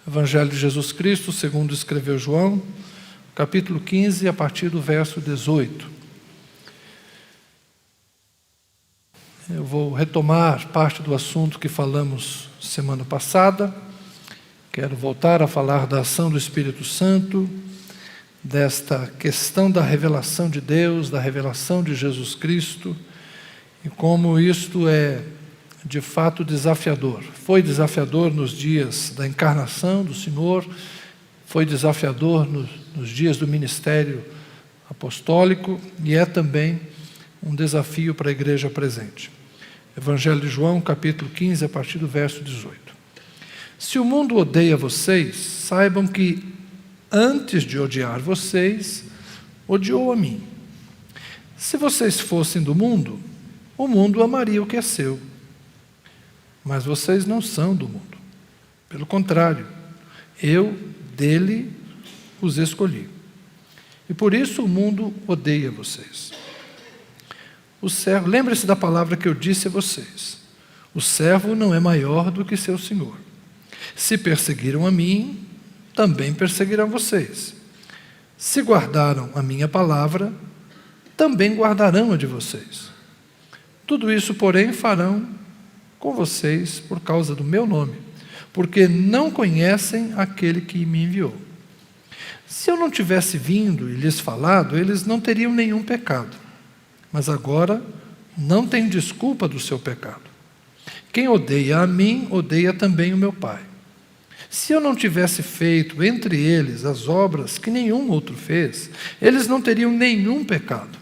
Evangelho de Jesus Cristo, segundo escreveu João, capítulo 15, a partir do verso 18. Eu vou retomar parte do assunto que falamos semana passada. Quero voltar a falar da ação do Espírito Santo, desta questão da revelação de Deus, da revelação de Jesus Cristo, e como isto é de fato desafiador. Foi desafiador nos dias da encarnação do Senhor, foi desafiador nos dias do ministério apostólico e é também um desafio para a igreja presente. Evangelho de João, capítulo 15, a partir do verso 18. Se o mundo odeia vocês, saibam que antes de odiar vocês, odiou a mim. Se vocês fossem do mundo, o mundo amaria o que é seu. Mas vocês não são do mundo. Pelo contrário, eu dele os escolhi. E por isso o mundo odeia vocês. O servo, lembre-se da palavra que eu disse a vocês. O servo não é maior do que seu senhor. Se perseguiram a mim, também perseguirão vocês. Se guardaram a minha palavra, também guardarão a de vocês. Tudo isso, porém, farão com vocês por causa do meu nome, porque não conhecem aquele que me enviou. Se eu não tivesse vindo e lhes falado, eles não teriam nenhum pecado. Mas agora não tem desculpa do seu pecado. Quem odeia a mim, odeia também o meu Pai. Se eu não tivesse feito entre eles as obras que nenhum outro fez, eles não teriam nenhum pecado.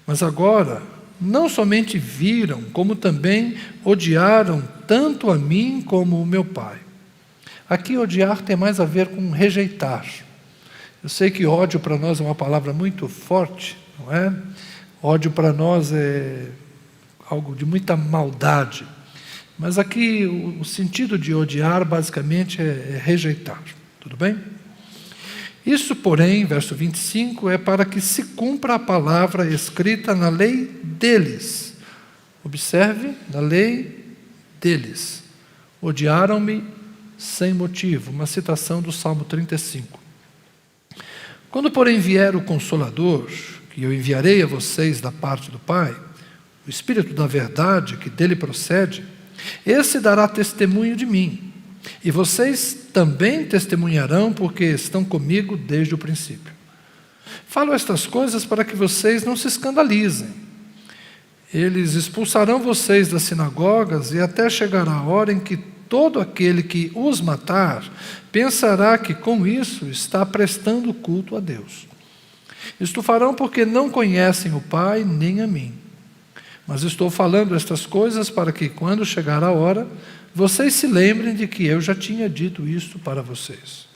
Mas agora não somente viram, como também odiaram tanto a mim como o meu Pai. Aqui odiar tem mais a ver com rejeitar. Eu sei que ódio para nós é uma palavra muito forte, não é? Ódio para nós é algo de muita maldade. Mas aqui o sentido de odiar basicamente é rejeitar. Tudo bem? Isso, porém, verso 25, é para que se cumpra a palavra escrita na lei deles. Observe, na lei deles. Odiaram-me sem motivo. Uma citação do Salmo 35. Quando, porém, vier o Consolador, que eu enviarei a vocês da parte do Pai, o Espírito da verdade que dele procede, esse dará testemunho de mim. E vocês também testemunharão, porque estão comigo desde o princípio. Falo estas coisas para que vocês não se escandalizem. Eles expulsarão vocês das sinagogas e até chegará a hora em que todo aquele que os matar pensará que com isso está prestando culto a Deus. Isto farão porque não conhecem o Pai nem a mim. Mas estou falando estas coisas para que, quando chegar a hora, vocês se lembrem de que eu já tinha dito isto para vocês.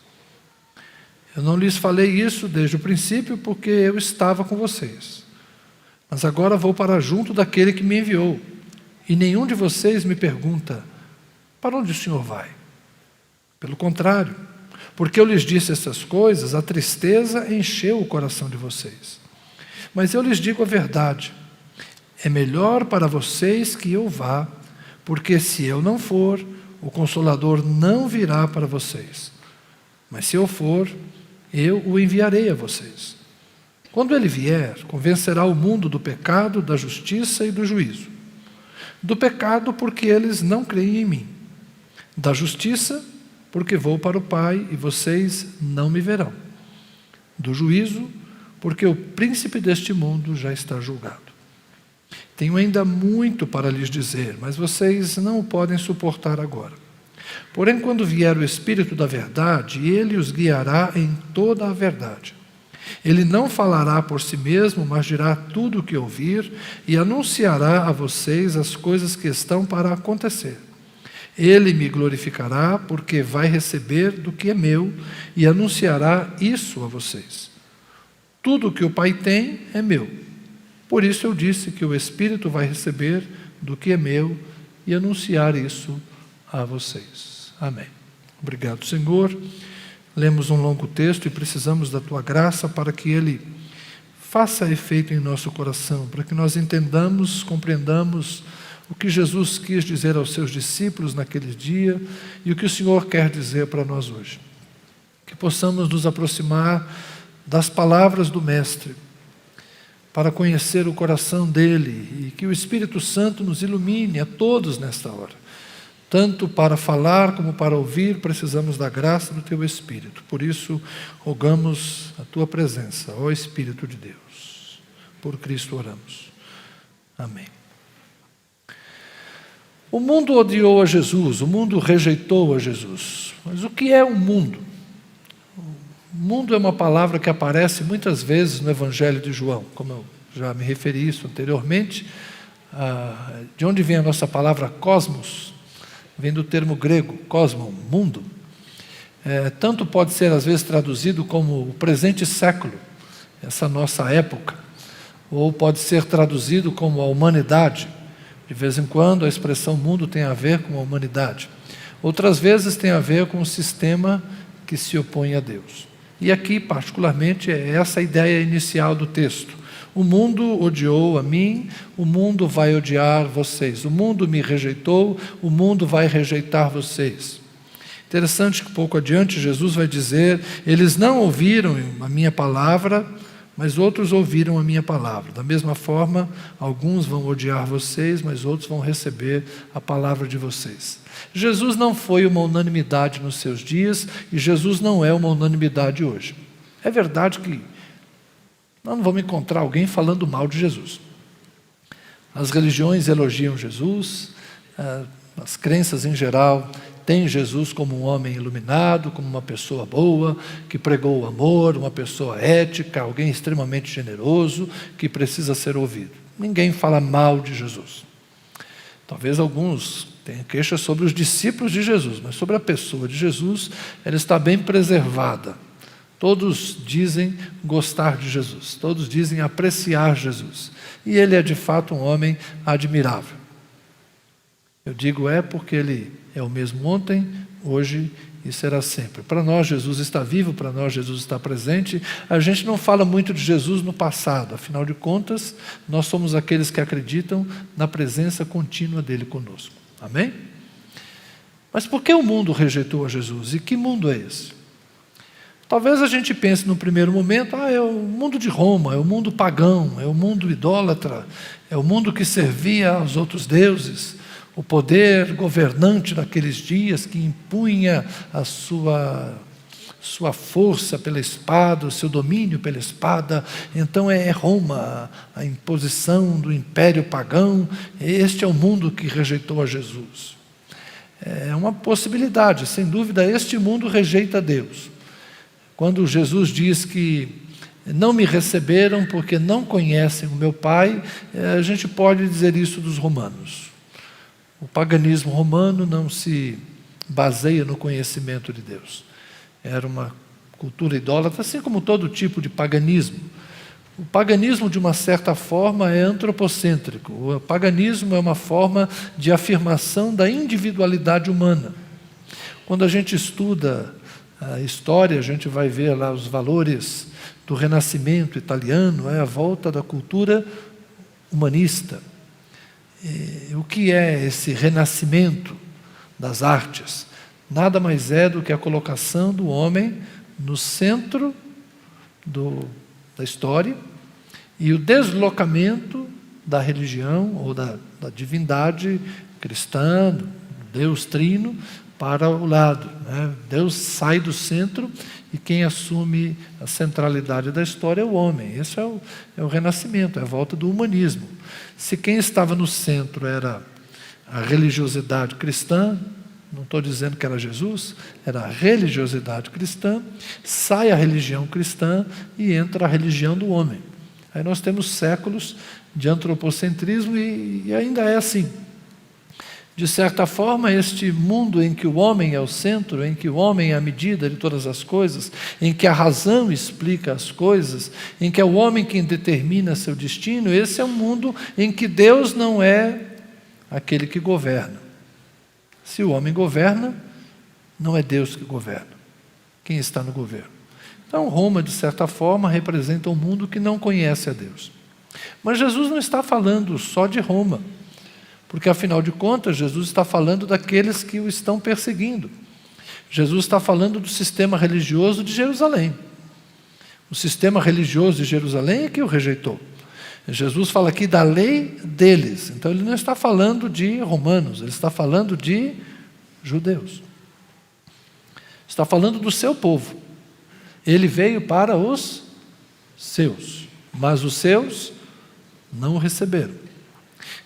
Eu não lhes falei isso desde o princípio, porque eu estava com vocês. Mas agora vou para junto daquele que me enviou. E nenhum de vocês me pergunta, para onde o Senhor vai? Pelo contrário, porque eu lhes disse essas coisas, a tristeza encheu o coração de vocês. Mas eu lhes digo a verdade. É melhor para vocês que eu vá, porque se eu não for, o Consolador não virá para vocês. Mas se eu for, eu o enviarei a vocês. Quando ele vier, convencerá o mundo do pecado, da justiça e do juízo. Do pecado, porque eles não creem em mim. Da justiça, porque vou para o Pai e vocês não me verão. Do juízo, porque o príncipe deste mundo já está julgado. Tenho ainda muito para lhes dizer, mas vocês não o podem suportar agora. Porém, quando vier o Espírito da verdade, ele os guiará em toda a verdade. Ele não falará por si mesmo, mas dirá tudo o que ouvir e anunciará a vocês as coisas que estão para acontecer. Ele me glorificará, porque vai receber do que é meu e anunciará isso a vocês. Tudo o que o Pai tem é meu. Por isso eu disse que o Espírito vai receber do que é meu e anunciar isso a vocês. Amém. Obrigado, Senhor. Lemos um longo texto e precisamos da Tua graça para que ele faça efeito em nosso coração, para que nós entendamos, compreendamos o que Jesus quis dizer aos seus discípulos naquele dia e o que o Senhor quer dizer para nós hoje. Que possamos nos aproximar das palavras do Mestre, para conhecer o coração dele, e que o Espírito Santo nos ilumine a todos nesta hora. Tanto para falar como para ouvir, precisamos da graça do teu Espírito. Por isso, rogamos a tua presença, ó Espírito de Deus. Por Cristo oramos. Amém. O mundo odiou a Jesus, o mundo rejeitou a Jesus. Mas o que é o mundo? O mundo é uma palavra que aparece muitas vezes no Evangelho de João, como eu já me referi a isso anteriormente. De onde vem a nossa palavra cosmos? Vem do termo grego, cosmon, mundo. Tanto pode ser às vezes traduzido como o presente século, essa nossa época, ou pode ser traduzido como a humanidade. De vez em quando a expressão mundo tem a ver com a humanidade. Outras vezes tem a ver com o sistema que se opõe a Deus. E aqui, particularmente, é essa a ideia inicial do texto. O mundo odiou a mim, o mundo vai odiar vocês. O mundo me rejeitou, o mundo vai rejeitar vocês. Interessante que pouco adiante Jesus vai dizer, eles não ouviram a minha palavra, mas outros ouviram a minha palavra. Da mesma forma, alguns vão odiar vocês, mas outros vão receber a palavra de vocês. Jesus não foi uma unanimidade nos seus dias e Jesus não é uma unanimidade hoje. É verdade que nós não vamos encontrar alguém falando mal de Jesus. As religiões elogiam Jesus, as crenças em geral têm Jesus como um homem iluminado, como uma pessoa boa, que pregou o amor, uma pessoa ética, alguém extremamente generoso, que precisa ser ouvido. Ninguém fala mal de Jesus. Talvez alguns tenham queixas sobre os discípulos de Jesus, mas sobre a pessoa de Jesus, ela está bem preservada. Todos dizem gostar de Jesus, todos dizem apreciar Jesus. E ele é de fato um homem admirável. Eu digo porque ele é o mesmo ontem, hoje e será sempre. Para nós Jesus está vivo, para nós Jesus está presente. A gente não fala muito de Jesus no passado, afinal de contas, nós somos aqueles que acreditam na presença contínua dele conosco. Amém? Mas por que o mundo rejeitou a Jesus? E que mundo é esse? Talvez a gente pense no primeiro momento, é o mundo de Roma, é o mundo pagão, é o mundo idólatra, é o mundo que servia aos outros deuses, o poder governante daqueles dias que impunha a sua força pela espada, o seu domínio pela espada. Então é Roma, a imposição do império pagão. Este é o mundo que rejeitou a Jesus. É uma possibilidade, sem dúvida, este mundo rejeita Deus. Quando Jesus diz que não me receberam porque não conhecem o meu Pai, a gente pode dizer isso dos romanos. O paganismo romano não se baseia no conhecimento de Deus. Era uma cultura idólatra, assim como todo tipo de paganismo. O paganismo, de uma certa forma, é antropocêntrico. O paganismo é uma forma de afirmação da individualidade humana. Quando a gente estuda a história, a gente vai ver lá os valores do Renascimento italiano, a volta da cultura humanista. O que é esse renascimento das artes? Nada mais é do que a colocação do homem no centro da história e o deslocamento da religião ou da divindade cristã, do Deus trino, para o lado. Deus sai do centro e quem assume a centralidade da história é o homem. Esse é o renascimento, é a volta do humanismo. Se quem estava no centro era a religiosidade cristã, não estou dizendo que era Jesus, era a religiosidade cristã, sai a religião cristã e entra a religião do homem. Aí nós temos séculos de antropocentrismo e ainda é assim. De certa forma, este mundo em que o homem é o centro, em que o homem é a medida de todas as coisas, em que a razão explica as coisas, em que é o homem quem determina seu destino, esse é um mundo em que Deus não é aquele que governa. Se o homem governa, não é Deus que governa. Quem está no governo? Então, Roma, de certa forma, representa um mundo que não conhece a Deus. Mas Jesus não está falando só de Roma. Porque, afinal de contas, Jesus está falando daqueles que o estão perseguindo. Jesus está falando do sistema religioso de Jerusalém. O sistema religioso de Jerusalém é que o rejeitou. Jesus fala aqui da lei deles. Então, ele não está falando de romanos, ele está falando de judeus. Está falando do seu povo. Ele veio para os seus, mas os seus não o receberam.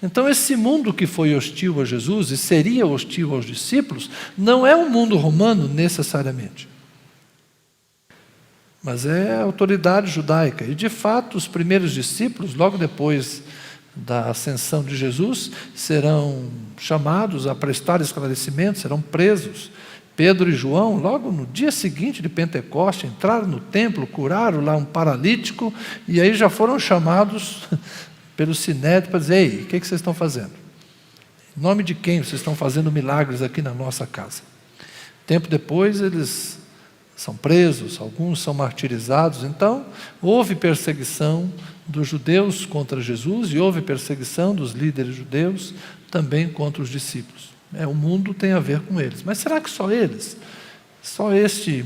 Então, esse mundo que foi hostil a Jesus e seria hostil aos discípulos, não é um mundo romano necessariamente, mas é a autoridade judaica. E, de fato, os primeiros discípulos, logo depois da ascensão de Jesus, serão chamados a prestar esclarecimentos, serão presos. Pedro e João, logo no dia seguinte de Pentecoste, entraram no templo, curaram lá um paralítico, e aí já foram chamados pelo Sinédrio para dizer: ei, o que vocês estão fazendo? Em nome de quem vocês estão fazendo milagres aqui na nossa casa? Tempo depois eles são presos, alguns são martirizados. Então, houve perseguição dos judeus contra Jesus e houve perseguição dos líderes judeus também contra os discípulos. O mundo tem a ver com eles. Mas será que só eles? Só este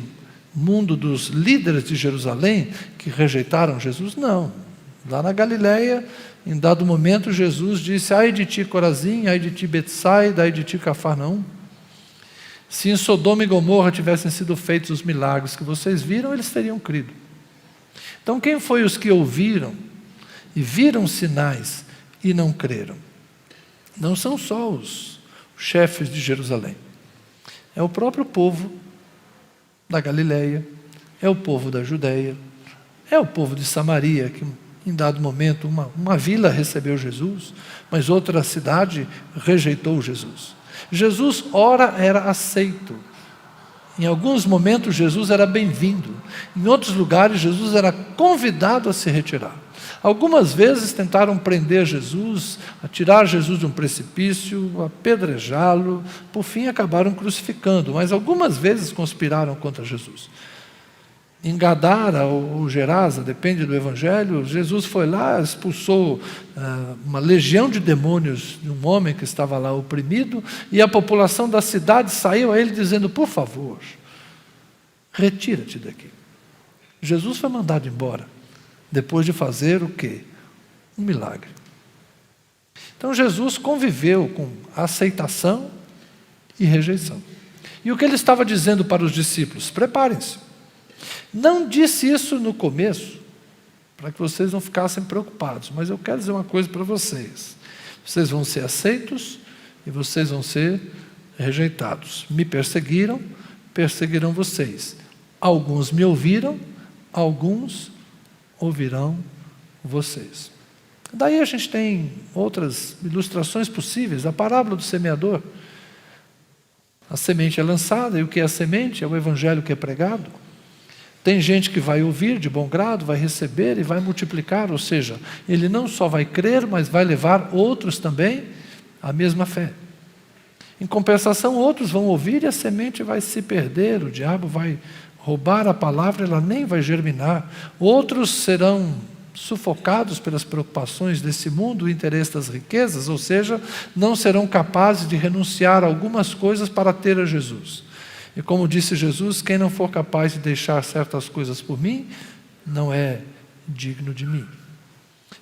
mundo dos líderes de Jerusalém que rejeitaram Jesus? Não. Lá na Galileia, em dado momento, Jesus disse: ai de ti, Corazim, ai de ti, Betsaida, ai de ti, Cafarnaum. Se em Sodoma e Gomorra tivessem sido feitos os milagres que vocês viram, eles teriam crido. Então, quem foi os que ouviram e viram sinais e não creram? Não são só os chefes de Jerusalém. É o próprio povo da Galileia, é o povo da Judeia, é o povo de Samaria, que em dado momento uma vila recebeu Jesus, mas outra cidade rejeitou Jesus. Jesus, ora, era aceito. Em alguns momentos, Jesus era bem-vindo. Em outros lugares, Jesus era convidado a se retirar. Algumas vezes tentaram prender Jesus, atirar Jesus de um precipício, apedrejá-lo, por fim acabaram crucificando, mas algumas vezes conspiraram contra Jesus. Em Gadara ou Gerasa, depende do evangelho, Jesus foi lá, expulsou uma legião de demônios de um homem que estava lá oprimido, e a população da cidade saiu a ele dizendo: por favor, retira-te daqui. Jesus foi mandado embora, depois de fazer o quê? Um milagre. Então Jesus conviveu com aceitação e rejeição. E o que ele estava dizendo para os discípulos? Preparem-se. Não disse isso no começo, para que vocês não ficassem preocupados, mas eu quero dizer uma coisa para vocês: vocês vão ser aceitos e vocês vão ser rejeitados. Me perseguiram, perseguirão vocês. Alguns me ouviram, alguns ouvirão vocês. Daí a gente tem outras ilustrações possíveis. A parábola do semeador. A semente é lançada, e o que é a semente? É o evangelho que é pregado. Tem gente que vai ouvir de bom grado, vai receber e vai multiplicar, ou seja, ele não só vai crer, mas vai levar outros também à mesma fé. Em compensação, outros vão ouvir e a semente vai se perder, o diabo vai roubar a palavra, ela nem vai germinar. Outros serão sufocados pelas preocupações desse mundo, o interesse das riquezas, ou seja, não serão capazes de renunciar a algumas coisas para ter a Jesus. E como disse Jesus: quem não for capaz de deixar certas coisas por mim, não é digno de mim.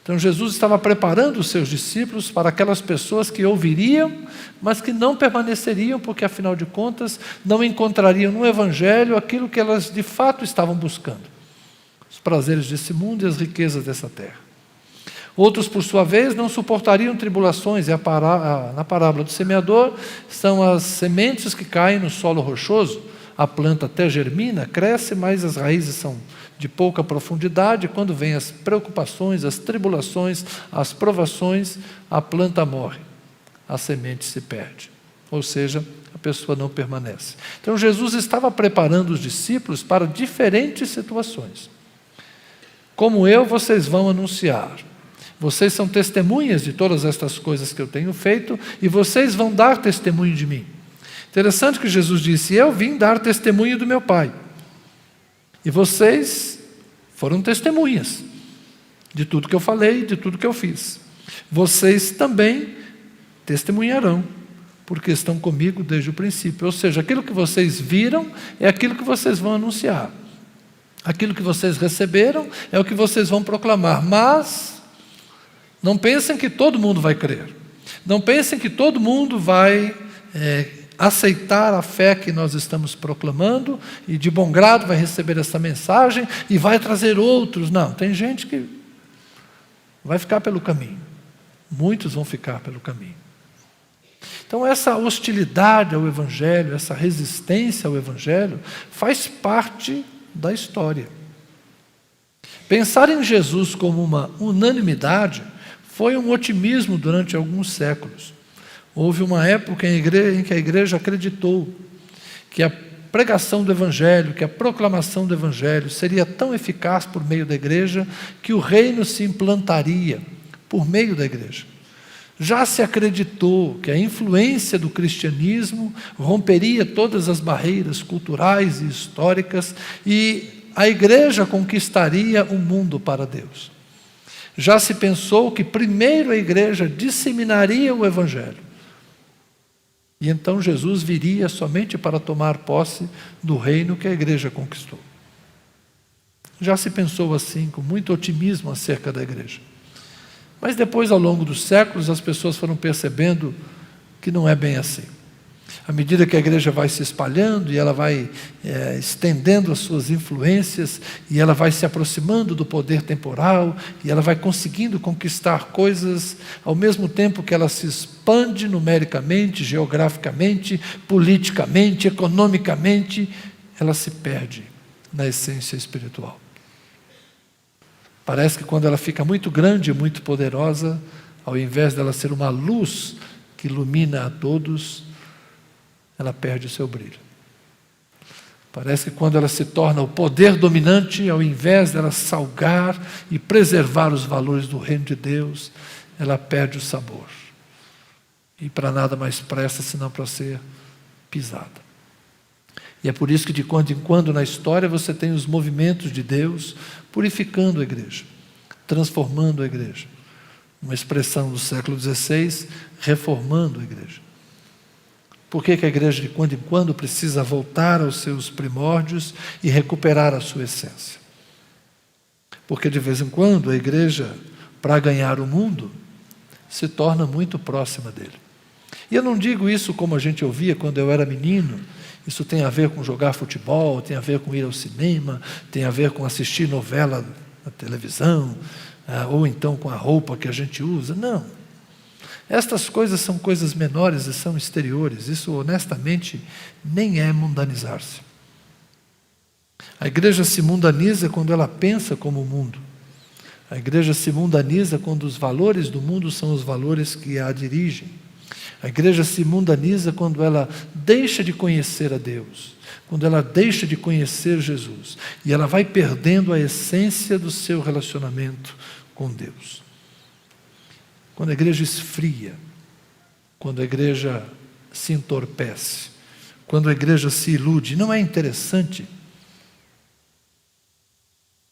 Então Jesus estava preparando os seus discípulos para aquelas pessoas que ouviriam, mas que não permaneceriam, porque afinal de contas não encontrariam no Evangelho aquilo que elas de fato estavam buscando: os prazeres desse mundo e as riquezas dessa terra. Outros, por sua vez, não suportariam tribulações, e na parábola do semeador são as sementes que caem no solo rochoso. A planta até germina, cresce, mas as raízes são de pouca profundidade. Quando vêm as preocupações, as tribulações, as provações, a planta morre, a semente se perde, ou seja, a pessoa não permanece. Então Jesus estava preparando os discípulos para diferentes situações. Como eu, vocês vão anunciar. Vocês são testemunhas de todas estas coisas que eu tenho feito, e vocês vão dar testemunho de mim. Interessante que Jesus disse: eu vim dar testemunho do meu Pai. E vocês foram testemunhas de tudo que eu falei, de tudo que eu fiz. Vocês também testemunharão, porque estão comigo desde o princípio. Ou seja, aquilo que vocês viram é aquilo que vocês vão anunciar. Aquilo que vocês receberam é o que vocês vão proclamar. Mas não pensem que todo mundo vai crer. Não pensem que todo mundo vai aceitar a fé que nós estamos proclamando e de bom grado vai receber essa mensagem e vai trazer outros. Não, tem gente que vai ficar pelo caminho. Muitos vão ficar pelo caminho. Então essa hostilidade ao Evangelho, essa resistência ao Evangelho, faz parte da história. Pensar em Jesus como uma unanimidade foi um otimismo durante alguns séculos. Houve uma época em que a igreja acreditou que a pregação do Evangelho, que a proclamação do Evangelho seria tão eficaz por meio da igreja que o reino se implantaria por meio da igreja. Já se acreditou que a influência do cristianismo romperia todas as barreiras culturais e históricas e a igreja conquistaria o mundo para Deus. Já se pensou que primeiro a igreja disseminaria o Evangelho. E então Jesus viria somente para tomar posse do reino que a igreja conquistou. Já se pensou assim, com muito otimismo acerca da igreja. Mas depois, ao longo dos séculos, as pessoas foram percebendo que não é bem assim. À medida que a igreja vai se espalhando e ela vai estendendo as suas influências e ela vai se aproximando do poder temporal e ela vai conseguindo conquistar coisas ao mesmo tempo que ela se expande numericamente, geograficamente, politicamente, economicamente, ela se perde na essência espiritual. Parece que quando ela fica muito grande e muito poderosa, ao invés dela ser uma luz que ilumina a todos, ela perde o seu brilho. Parece que quando ela se torna o poder dominante, ao invés dela salgar e preservar os valores do reino de Deus, ela perde o sabor. E para nada mais presta senão para ser pisada. E é por isso que de quando em quando na história você tem os movimentos de Deus purificando a igreja, transformando a igreja. Uma expressão do século XVI, reformando a igreja. Por que a igreja de quando em quando precisa voltar aos seus primórdios e recuperar a sua essência? Porque de vez em quando a igreja, para ganhar o mundo, se torna muito próxima dele. E eu não digo isso como a gente ouvia quando eu era menino. Isso tem a ver com jogar futebol, tem a ver com ir ao cinema, tem a ver com assistir novela na televisão, ou então com a roupa que a gente usa. Não. Estas coisas são coisas menores e são exteriores. Isso, honestamente, nem é mundanizar-se. A igreja se mundaniza quando ela pensa como o mundo. A igreja se mundaniza quando os valores do mundo são os valores que a dirigem. A igreja se mundaniza quando ela deixa de conhecer a Deus, quando ela deixa de conhecer Jesus, e ela vai perdendo a essência do seu relacionamento com Deus. Quando a igreja esfria, quando a igreja se entorpece, quando a igreja se ilude, não é interessante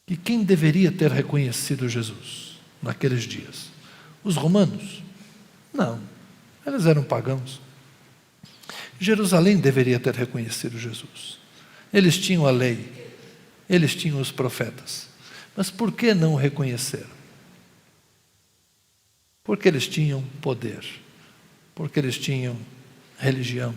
que quem deveria ter reconhecido Jesus naqueles dias? Os romanos? Não, eles eram pagãos. Jerusalém deveria ter reconhecido Jesus. Eles tinham a lei, eles tinham os profetas. Mas por que não o reconheceram? Porque eles tinham poder, porque eles tinham religião,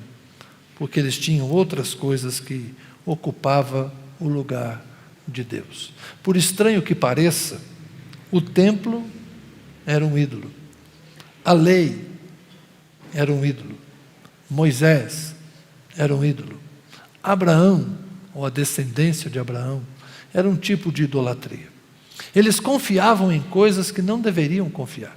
porque eles tinham outras coisas que ocupavam o lugar de Deus. Por estranho que pareça, o templo era um ídolo, a lei era um ídolo, Moisés era um ídolo, Abraão, ou a descendência de Abraão, era um tipo de idolatria. Eles confiavam em coisas que não deveriam confiar.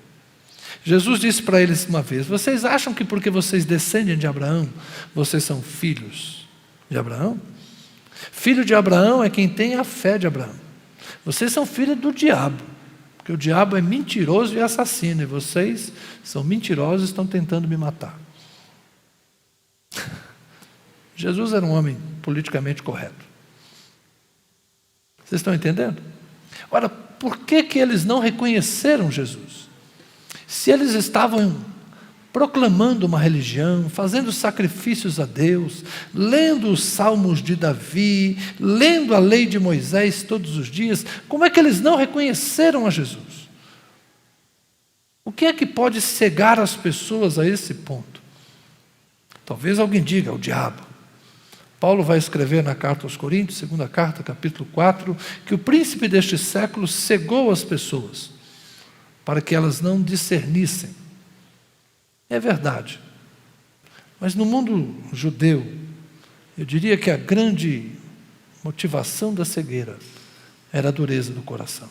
Jesus disse para eles uma vez: vocês acham que porque vocês descendem de Abraão, vocês são filhos de Abraão? Filho de Abraão é quem tem a fé de Abraão. Vocês são filhos do diabo, porque o diabo é mentiroso e assassino, e vocês são mentirosos e estão tentando me matar. Jesus era um homem politicamente correto. Vocês estão entendendo? Ora, por que eles não reconheceram Jesus? Se eles estavam proclamando uma religião, fazendo sacrifícios a Deus, lendo os salmos de Davi, lendo a lei de Moisés todos os dias, como é que eles não reconheceram a Jesus? O que é que pode cegar as pessoas a esse ponto? Talvez alguém diga, o diabo. Paulo vai escrever na carta aos Coríntios, segunda carta, capítulo 4, que o príncipe deste século cegou as pessoas, para que elas não discernissem. É verdade. Mas no mundo judeu, eu diria que a grande motivação da cegueira era a dureza do coração.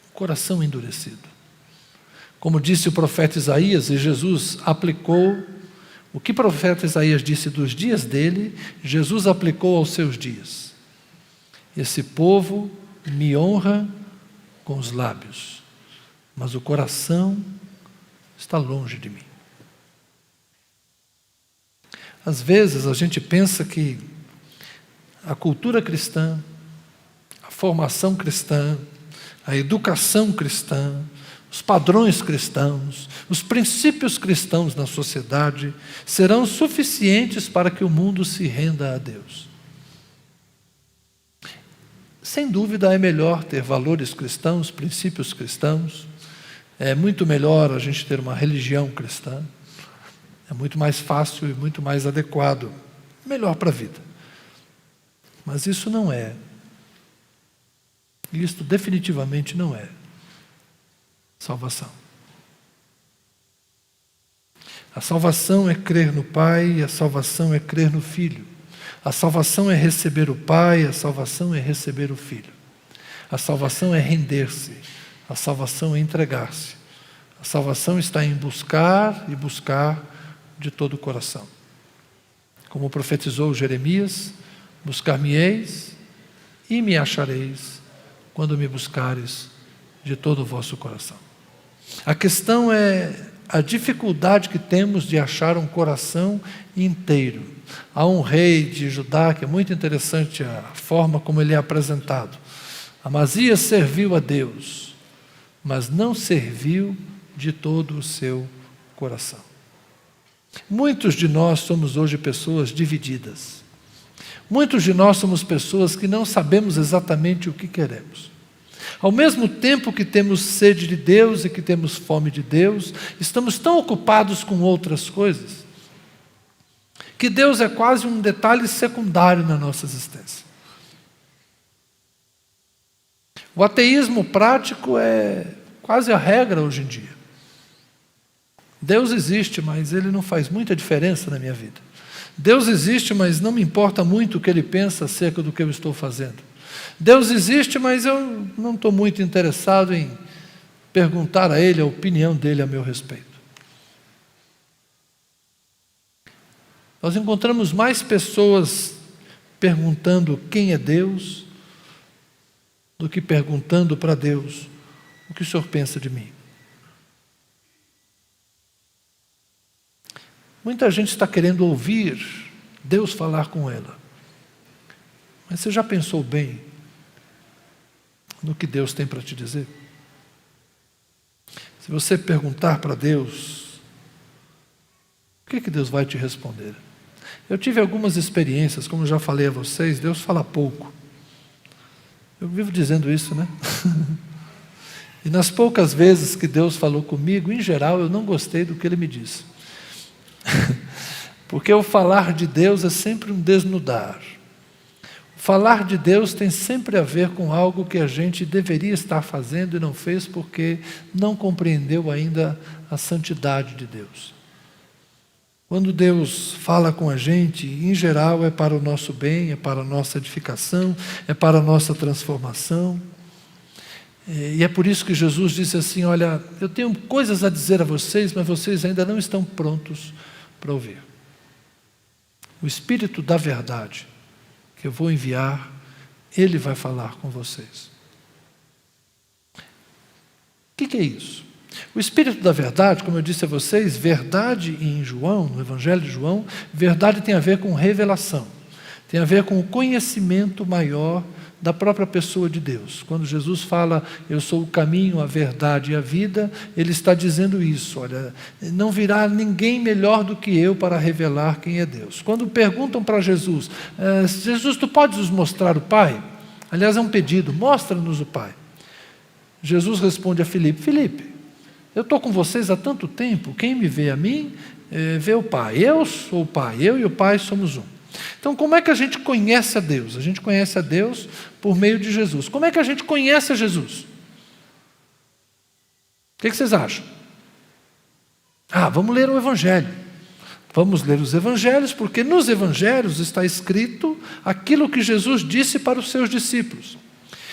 O coração endurecido. Como disse o profeta Isaías, e Jesus aplicou o que o profeta Isaías disse dos dias dele, Jesus aplicou aos seus dias. Esse povo me honra com os lábios, mas o coração está longe de mim. Às vezes a gente pensa que a cultura cristã, a formação cristã, a educação cristã, os padrões cristãos, os princípios cristãos na sociedade serão suficientes para que o mundo se renda a Deus. Sem dúvida é melhor ter valores cristãos, princípios cristãos. É muito melhor a gente ter uma religião cristã. É muito mais fácil e muito mais adequado. Melhor para a vida. Mas isso não é. Isto definitivamente não é salvação. A salvação é crer no Pai, a salvação é crer no Filho. A salvação é receber o Pai, a salvação é receber o Filho. A salvação é render-se, a salvação é entregar-se. A salvação está em buscar e buscar de todo o coração. Como profetizou Jeremias, buscar-me-eis e me achareis quando me buscares de todo o vosso coração. A questão é a dificuldade que temos de achar um coração inteiro. Há um rei de Judá que é muito interessante a forma como ele é apresentado. Amazias serviu a Deus, mas não serviu de todo o seu coração. Muitos de nós somos hoje pessoas divididas. Muitos de nós somos pessoas que não sabemos exatamente o que queremos. Ao mesmo tempo que temos sede de Deus e que temos fome de Deus, estamos tão ocupados com outras coisas, que Deus é quase um detalhe secundário na nossa existência. O ateísmo prático é quase a regra hoje em dia. Deus existe, mas Ele não faz muita diferença na minha vida. Deus existe, mas não me importa muito o que Ele pensa acerca do que eu estou fazendo. Deus existe, mas eu não estou muito interessado em perguntar a Ele a opinião dEle a meu respeito. Nós encontramos mais pessoas perguntando quem é Deus do que perguntando para Deus o que o Senhor pensa de mim. Muita gente está querendo ouvir Deus falar com ela. Mas você já pensou bem no que Deus tem para te dizer? Se você perguntar para Deus, o que Deus vai te responder? Eu tive algumas experiências, como eu já falei a vocês, Deus fala pouco. Eu vivo dizendo isso, né? E nas poucas vezes que Deus falou comigo, em geral, eu não gostei do que Ele me disse. Porque o falar de Deus é sempre um desnudar. O falar de Deus tem sempre a ver com algo que a gente deveria estar fazendo e não fez porque não compreendeu ainda a santidade de Deus. Quando Deus fala com a gente, em geral é para o nosso bem, é para a nossa edificação, é para a nossa transformação. E é por isso que Jesus disse assim, olha, eu tenho coisas a dizer a vocês, mas vocês ainda não estão prontos para ouvir. O Espírito da verdade que eu vou enviar, Ele vai falar com vocês. O que é isso? O Espírito da verdade, como eu disse a vocês, verdade em João, no Evangelho de João, verdade tem a ver com revelação. Tem a ver com o conhecimento maior da própria pessoa de Deus. Quando Jesus fala, eu sou o caminho, a verdade e a vida, Ele está dizendo isso, olha, não virá ninguém melhor do que eu para revelar quem é Deus. Quando perguntam para Jesus, Jesus, tu podes nos mostrar o Pai? Aliás, é um pedido, mostra-nos o Pai. Jesus responde a Filipe, Filipe, eu estou com vocês há tanto tempo, quem me vê a mim, vê o Pai. Eu sou o Pai, eu e o Pai somos um. Então, como é que a gente conhece a Deus? A gente conhece a Deus por meio de Jesus. Como é que a gente conhece a Jesus? O que vocês acham? Vamos ler o Evangelho. Vamos ler os Evangelhos, porque nos Evangelhos está escrito aquilo que Jesus disse para os seus discípulos.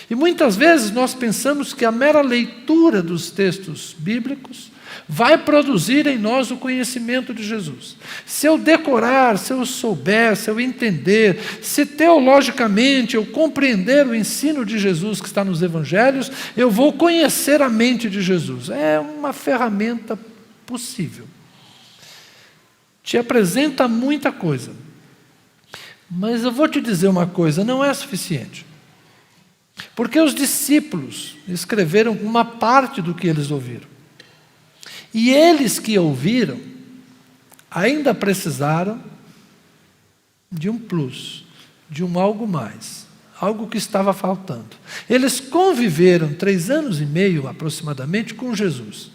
E muitas vezes nós pensamos que a mera leitura dos textos bíblicos vai produzir em nós o conhecimento de Jesus. Se eu decorar, se eu souber, se eu entender, se teologicamente eu compreender o ensino de Jesus que está nos Evangelhos, eu vou conhecer a mente de Jesus. É uma ferramenta possível. Te apresenta muita coisa. Mas eu vou te dizer uma coisa, não é suficiente. Porque os discípulos escreveram uma parte do que eles ouviram. E eles que ouviram, ainda precisaram de um plus, de um algo mais, algo que estava faltando. Eles conviveram 3 anos e meio aproximadamente com Jesus.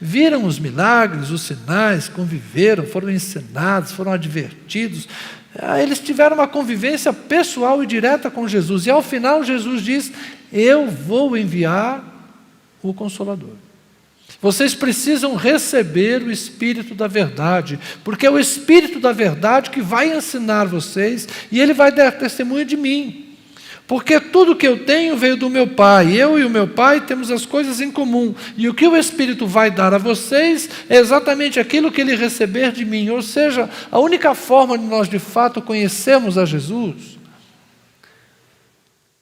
Viram os milagres, os sinais, conviveram, foram ensinados, foram advertidos. Eles tiveram uma convivência pessoal e direta com Jesus. E ao final Jesus diz, eu vou enviar o Consolador. Vocês precisam receber o Espírito da verdade, porque é o Espírito da verdade que vai ensinar vocês e ele vai dar testemunho de mim. Porque tudo que eu tenho veio do meu Pai, eu e o meu Pai temos as coisas em comum, e o que o Espírito vai dar a vocês é exatamente aquilo que ele receber de mim, ou seja, a única forma de nós de fato conhecermos a Jesus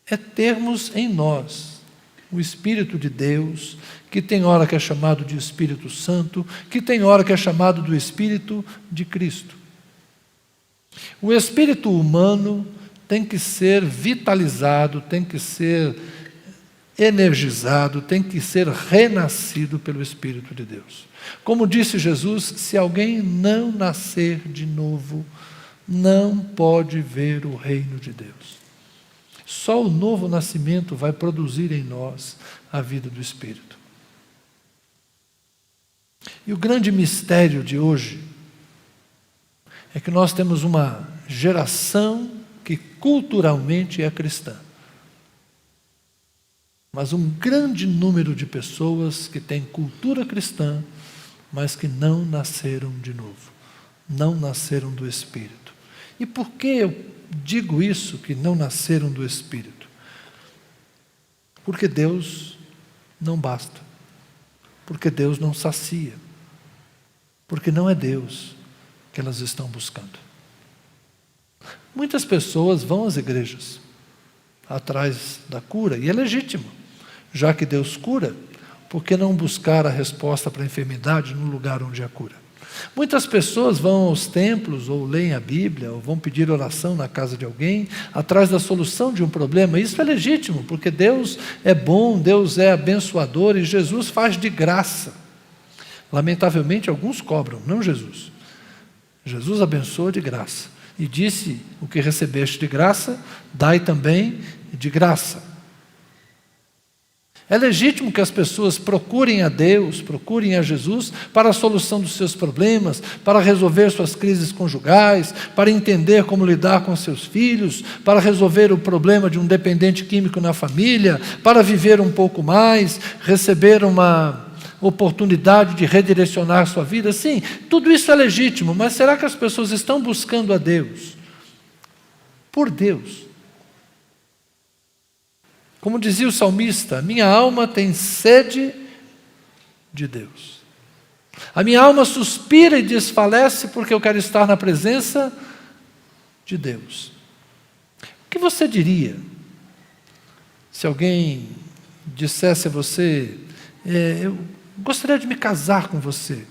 é termos em nós o Espírito de Deus, que tem hora que é chamado de Espírito Santo, que tem hora que é chamado do Espírito de Cristo. O espírito humano tem que ser vitalizado, tem que ser energizado, tem que ser renascido pelo Espírito de Deus. Como disse Jesus, se alguém não nascer de novo, não pode ver o reino de Deus. Só o novo nascimento vai produzir em nós a vida do Espírito. E o grande mistério de hoje é que nós temos uma geração que culturalmente é cristã. Mas um grande número de pessoas que têm cultura cristã, mas que não nasceram de novo, não nasceram do Espírito. E por que eu digo isso, que não nasceram do Espírito? Porque Deus não basta, porque Deus não sacia, porque não é Deus que elas estão buscando. Muitas pessoas vão às igrejas atrás da cura, e é legítimo, já que Deus cura, por que não buscar a resposta para a enfermidade no lugar onde há cura? Muitas pessoas vão aos templos, ou leem a Bíblia, ou vão pedir oração na casa de alguém, atrás da solução de um problema. Isso é legítimo, porque Deus é bom, Deus é abençoador, e Jesus faz de graça. Lamentavelmente, alguns cobram, não Jesus. Jesus abençoa de graça. E disse, o que recebeste de graça, dai também de graça. É legítimo que as pessoas procurem a Deus, procurem a Jesus para a solução dos seus problemas, para resolver suas crises conjugais, para entender como lidar com seus filhos, para resolver o problema de um dependente químico na família, para viver um pouco mais, receber uma oportunidade de redirecionar sua vida. Sim, tudo isso é legítimo, mas será que as pessoas estão buscando a Deus? Por Deus. Como dizia o salmista, minha alma tem sede de Deus. A minha alma suspira e desfalece porque eu quero estar na presença de Deus. O que você diria se alguém dissesse a você, eu gostaria de me casar com você.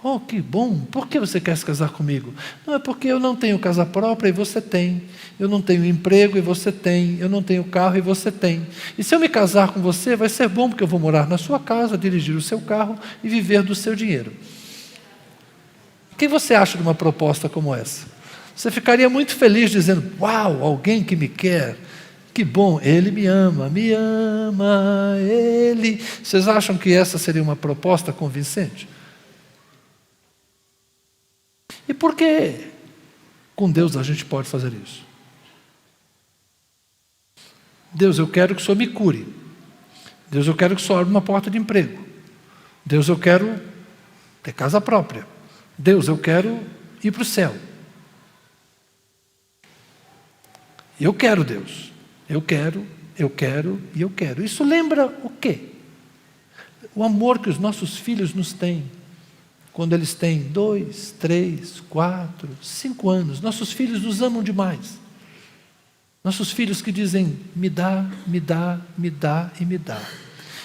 Oh, que bom! Por que você quer se casar comigo? Não, é porque eu não tenho casa própria e você tem. Eu não tenho emprego e você tem. Eu não tenho carro e você tem. E se eu me casar com você, vai ser bom, porque eu vou morar na sua casa, dirigir o seu carro e viver do seu dinheiro. O que você acha de uma proposta como essa? Você ficaria muito feliz dizendo, uau, alguém que me quer. Que bom, ele me ama, ele. Vocês acham que essa seria uma proposta convincente? E por que com Deus a gente pode fazer isso? Deus, eu quero que o Senhor me cure. Deus, eu quero que o Senhor abra uma porta de emprego. Deus, eu quero ter casa própria. Deus, eu quero ir para o céu. Eu quero, Deus. Eu quero e eu quero. Isso lembra o quê? O amor que os nossos filhos nos têm. Quando eles têm 2, 3, 4, 5 anos, nossos filhos nos amam demais. Nossos filhos que dizem, me dá, me dá, me dá e me dá.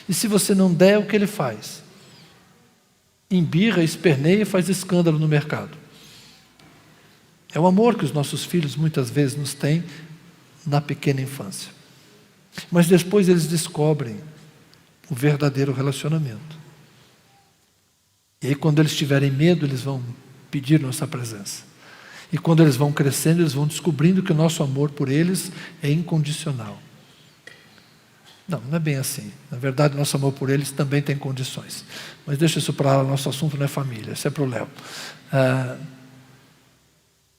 E se você não der, o que ele faz? Embirra, esperneia e faz escândalo no mercado. É o amor que os nossos filhos muitas vezes nos têm na pequena infância. Mas depois eles descobrem o verdadeiro relacionamento. E aí, quando eles tiverem medo, eles vão pedir nossa presença. E quando eles vão crescendo, eles vão descobrindo que o nosso amor por eles é incondicional. Não, não é bem assim. Na verdade, nosso amor por eles também tem condições. Mas deixa isso para lá, nosso assunto não é família, isso é para o Léo.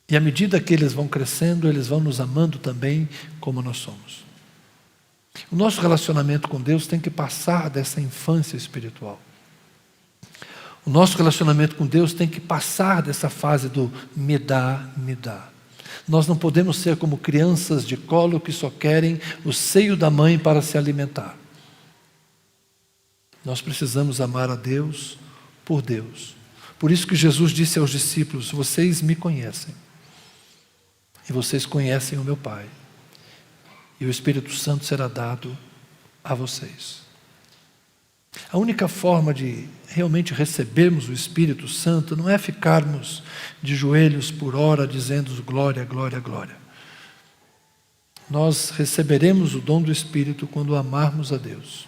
E à medida que eles vão crescendo, eles vão nos amando também como nós somos. O nosso relacionamento com Deus tem que passar dessa infância espiritual. O nosso relacionamento com Deus tem que passar dessa fase do me dá, me dá. Nós não podemos ser como crianças de colo que só querem o seio da mãe para se alimentar. Nós precisamos amar a Deus por Deus. Por isso que Jesus disse aos discípulos, vocês me conhecem. E vocês conhecem o meu Pai. E o Espírito Santo será dado a vocês. A única forma de realmente recebermos o Espírito Santo não é ficarmos de joelhos por hora dizendo glória, glória, glória. Nós receberemos o dom do Espírito quando amarmos a Deus.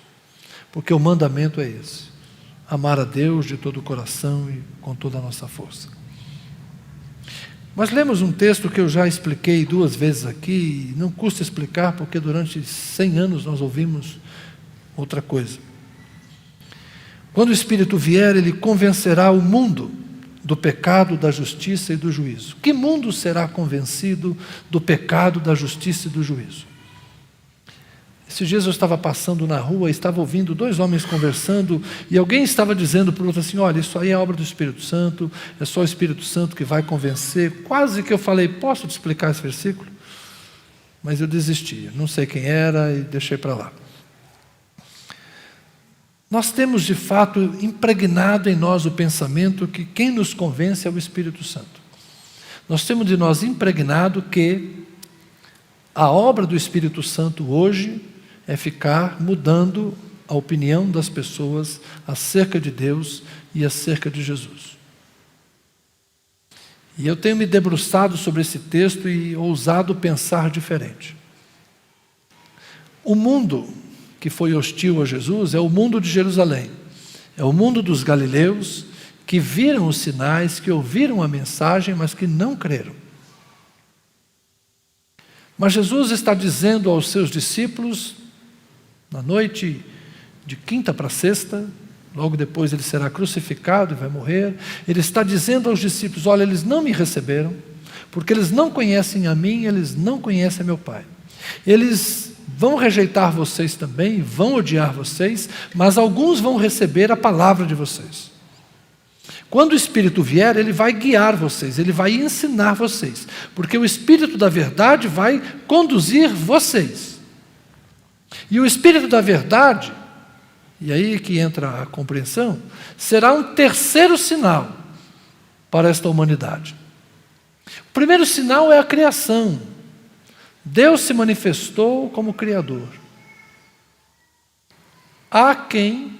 Porque o mandamento é esse. Amar a Deus de todo o coração e com toda a nossa força. Mas lemos um texto que eu já expliquei 2 vezes aqui, e não custa explicar porque durante 100 anos nós ouvimos outra coisa. Quando o Espírito vier, ele convencerá o mundo do pecado, da justiça e do juízo. Que mundo será convencido do pecado, da justiça e do juízo? Esses dias eu estava passando na rua e estava ouvindo 2 homens conversando e alguém estava dizendo para o outro assim, olha, isso aí é obra do Espírito Santo, é só o Espírito Santo que vai convencer. Quase que eu falei, posso te explicar esse versículo? Mas eu desisti, não sei quem era e deixei para lá. Nós temos de fato impregnado em nós o pensamento que quem nos convence é o Espírito Santo. Nós temos de nós impregnado que a obra do Espírito Santo hoje é ficar mudando a opinião das pessoas acerca de Deus e acerca de Jesus. E eu tenho me debruçado sobre esse texto e ousado pensar diferente. O mundo que foi hostil a Jesus é o mundo de Jerusalém, é o mundo dos galileus que viram os sinais, que ouviram a mensagem, mas que não creram. Mas Jesus está dizendo aos seus discípulos, na noite de quinta para sexta, logo depois ele será crucificado e vai morrer, ele está dizendo aos discípulos, olha, eles não me receberam, porque eles não conhecem a mim, eles não conhecem a meu Pai. Eles vão rejeitar vocês também, vão odiar vocês, mas alguns vão receber a palavra de vocês. Quando o Espírito vier, ele vai guiar vocês, ele vai ensinar vocês, porque o Espírito da verdade vai conduzir vocês. E o Espírito da verdade, e aí que entra a compreensão, será um terceiro sinal para esta humanidade. O primeiro sinal é a criação. Deus se manifestou como Criador. Há quem,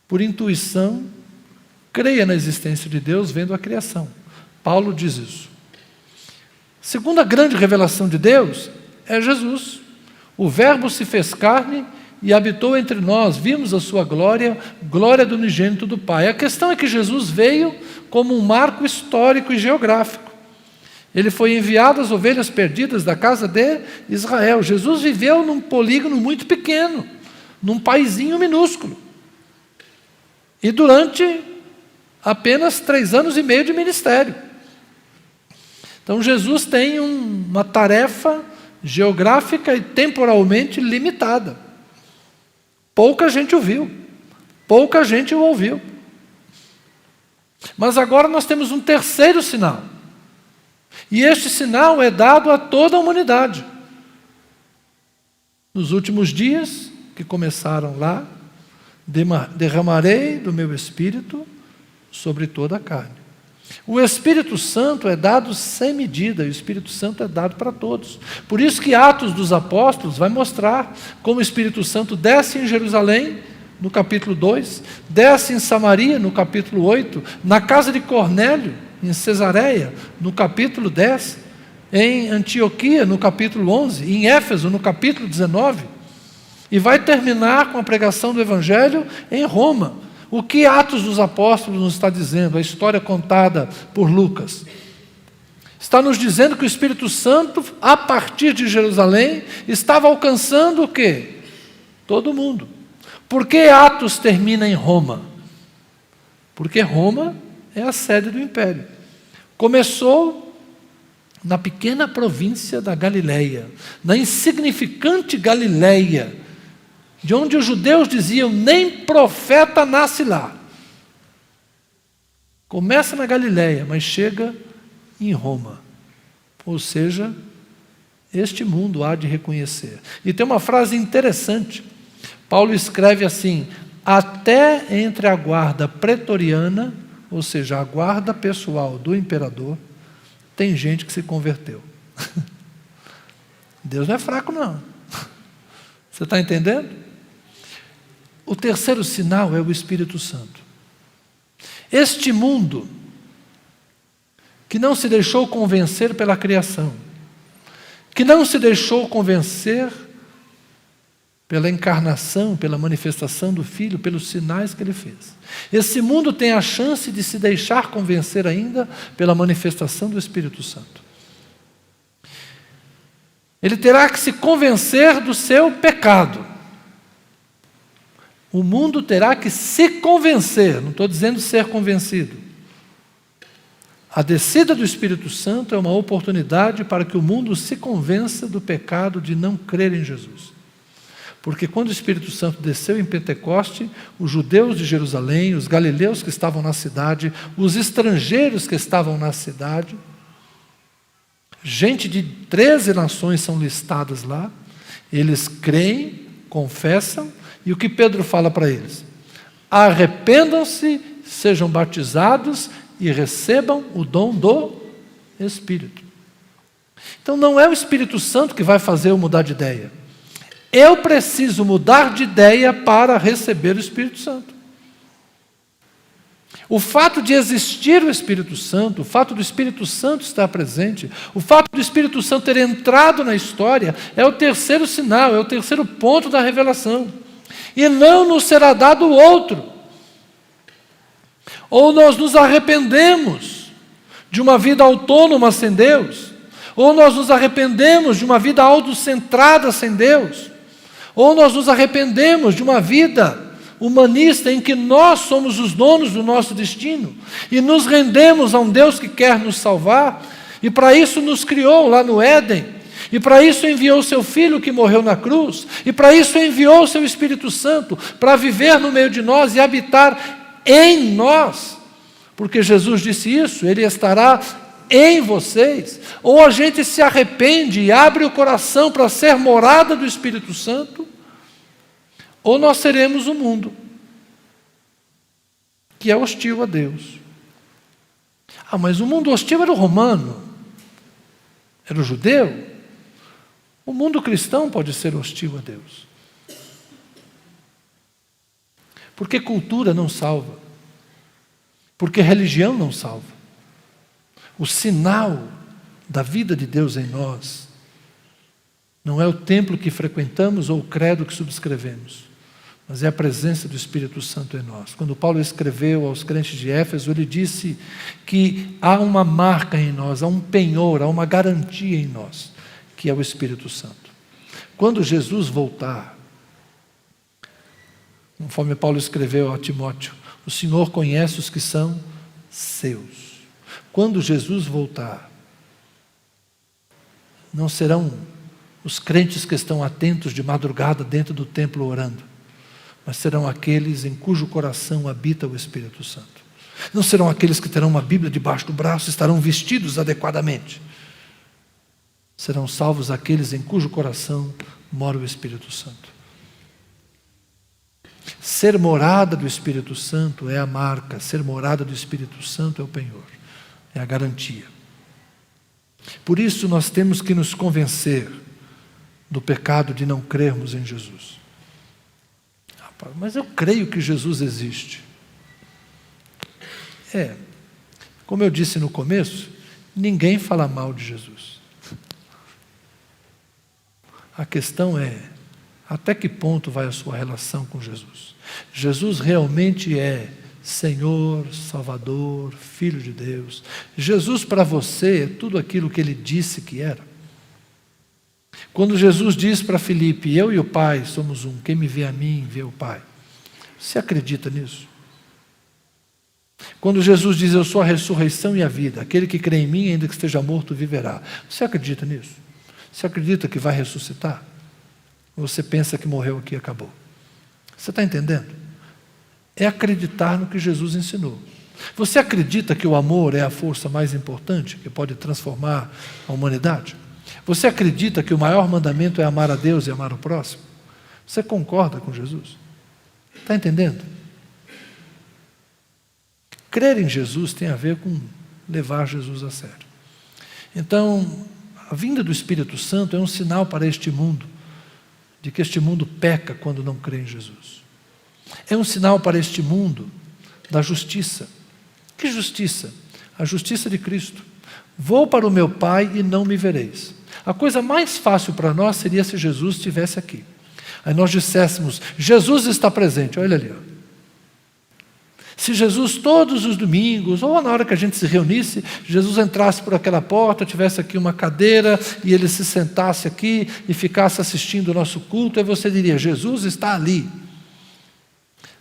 por intuição, creia na existência de Deus vendo a criação. Paulo diz isso. Segunda grande revelação de Deus é Jesus. O Verbo se fez carne e habitou entre nós, vimos a sua glória, glória do unigênito do Pai. A questão é que Jesus veio como um marco histórico e geográfico. Ele foi enviado às ovelhas perdidas da casa de Israel. Jesus viveu num polígono muito pequeno, num paizinho minúsculo. E durante apenas 3 anos e meio de ministério. Então Jesus tem uma tarefa geográfica e temporalmente limitada. Pouca gente o viu, pouca gente o ouviu. Mas agora nós temos um terceiro sinal. E este sinal é dado a toda a humanidade. Nos últimos dias, que começaram lá, derramarei do meu Espírito sobre toda a carne. O Espírito Santo é dado sem medida, e o Espírito Santo é dado para todos. Por isso que Atos dos Apóstolos vai mostrar como o Espírito Santo desce em Jerusalém, no capítulo 2, desce em Samaria, no capítulo 8, na casa de Cornélio, em Cesareia, no capítulo 10, em Antioquia, no capítulo 11, em Éfeso, no capítulo 19, e vai terminar com a pregação do Evangelho em Roma. O que Atos dos Apóstolos nos está dizendo? A história contada por Lucas. Está nos dizendo que o Espírito Santo, a partir de Jerusalém, estava alcançando o quê? Todo mundo. Por que Atos termina em Roma? Porque Roma é a sede do império. Começou na pequena província da Galileia, na insignificante Galileia, de onde os judeus diziam, nem profeta nasce lá. Começa na Galileia, mas chega em Roma. Ou seja, este mundo há de reconhecer. E tem uma frase interessante. Paulo escreve assim, até entre a guarda pretoriana, ou seja, a guarda pessoal do imperador, tem gente que se converteu. Deus não é fraco, não. Você está entendendo? O terceiro sinal é o Espírito Santo. Este mundo, que não se deixou convencer pela criação, que não se deixou convencer pela encarnação, pela manifestação do Filho, pelos sinais que Ele fez. Esse mundo tem a chance de se deixar convencer ainda pela manifestação do Espírito Santo. Ele terá que se convencer do seu pecado. O mundo terá que se convencer, não estou dizendo ser convencido. A descida do Espírito Santo é uma oportunidade para que o mundo se convença do pecado de não crer em Jesus. Porque quando o Espírito Santo desceu em Pentecoste, os judeus de Jerusalém, os galileus que estavam na cidade, os estrangeiros que estavam na cidade, gente de 13 nações são listadas lá, eles creem, confessam, e o que Pedro fala para eles? Arrependam-se, sejam batizados e recebam o dom do Espírito. Então não é o Espírito Santo que vai fazer eu mudar de ideia. Eu preciso mudar de ideia para receber o Espírito Santo. O fato de existir o Espírito Santo, o fato do Espírito Santo estar presente, o fato do Espírito Santo ter entrado na história, é o terceiro sinal, é o terceiro ponto da revelação. E não nos será dado outro. Ou nós nos arrependemos de uma vida autônoma sem Deus, ou nós nos arrependemos de uma vida autocentrada sem Deus, ou nós nos arrependemos de uma vida humanista em que nós somos os donos do nosso destino e nos rendemos a um Deus que quer nos salvar e para isso nos criou lá no Éden e para isso enviou seu Filho que morreu na cruz e para isso enviou o seu Espírito Santo para viver no meio de nós e habitar em nós, porque Jesus disse isso, Ele estará em vocês. Ou a gente se arrepende e abre o coração para ser morada do Espírito Santo, ou nós seremos o mundo que é hostil a Deus. Mas o mundo hostil era o romano, era o judeu. O mundo cristão pode ser hostil a Deus, porque cultura não salva. Porque religião não salva. O sinal da vida de Deus em nós não é o templo que frequentamos ou o credo que subscrevemos, mas é a presença do Espírito Santo em nós. Quando Paulo escreveu aos crentes de Éfeso, ele disse que há uma marca em nós, há um penhor, há uma garantia em nós, que é o Espírito Santo. Quando Jesus voltar, conforme Paulo escreveu a Timóteo, o Senhor conhece os que são seus. Quando Jesus voltar, não serão os crentes que estão atentos de madrugada dentro do templo orando, mas serão aqueles em cujo coração habita o Espírito Santo. Não serão aqueles que terão uma Bíblia debaixo do braço, estarão vestidos adequadamente. Serão salvos aqueles em cujo coração mora o Espírito Santo. Ser morada do Espírito Santo é a marca, ser morada do Espírito Santo é o penhor, é a garantia. Por isso nós temos que nos convencer do pecado de não crermos em Jesus. Mas eu creio que Jesus existe. Como eu disse no começo, ninguém fala mal de Jesus. A questão é, até que ponto vai a sua relação com Jesus? Jesus realmente é Senhor, Salvador, Filho de Deus. Jesus para você é tudo aquilo que Ele disse que era. Quando Jesus diz para Filipe, eu e o Pai somos um, quem me vê a mim, vê o Pai. Você acredita nisso? Quando Jesus diz, eu sou a ressurreição e a vida, aquele que crê em mim, ainda que esteja morto, viverá. Você acredita nisso? Você acredita que vai ressuscitar? Ou você pensa que morreu aqui e acabou? Você está entendendo? É acreditar no que Jesus ensinou. Você acredita que o amor é a força mais importante que pode transformar a humanidade? Você acredita que o maior mandamento é amar a Deus e amar o próximo? Você concorda com Jesus? Está entendendo? Crer em Jesus tem a ver com levar Jesus a sério. Então, a vinda do Espírito Santo é um sinal para este mundo, de que este mundo peca quando não crê em Jesus. É um sinal para este mundo da justiça. Que justiça? A justiça de Cristo. Vou para o meu Pai e não me vereis. A coisa mais fácil para nós seria se Jesus estivesse aqui. Aí nós disséssemos, Jesus está presente, olha ali. Ó. Se Jesus todos os domingos, ou na hora que a gente se reunisse, Jesus entrasse por aquela porta, tivesse aqui uma cadeira, e ele se sentasse aqui e ficasse assistindo o nosso culto, aí você diria, Jesus está ali.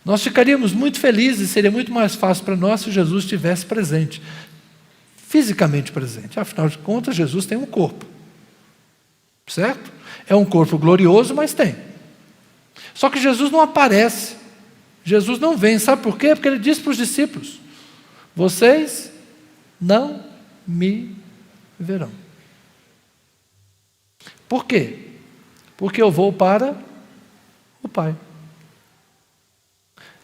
Nós ficaríamos muito felizes, seria muito mais fácil para nós se Jesus estivesse presente, fisicamente presente. Afinal de contas, Jesus tem um corpo, certo? É um corpo glorioso, mas tem. Só que Jesus não aparece. Jesus não vem, sabe por quê? Porque ele disse para os discípulos, vocês não me verão. Por quê? Porque eu vou para o Pai.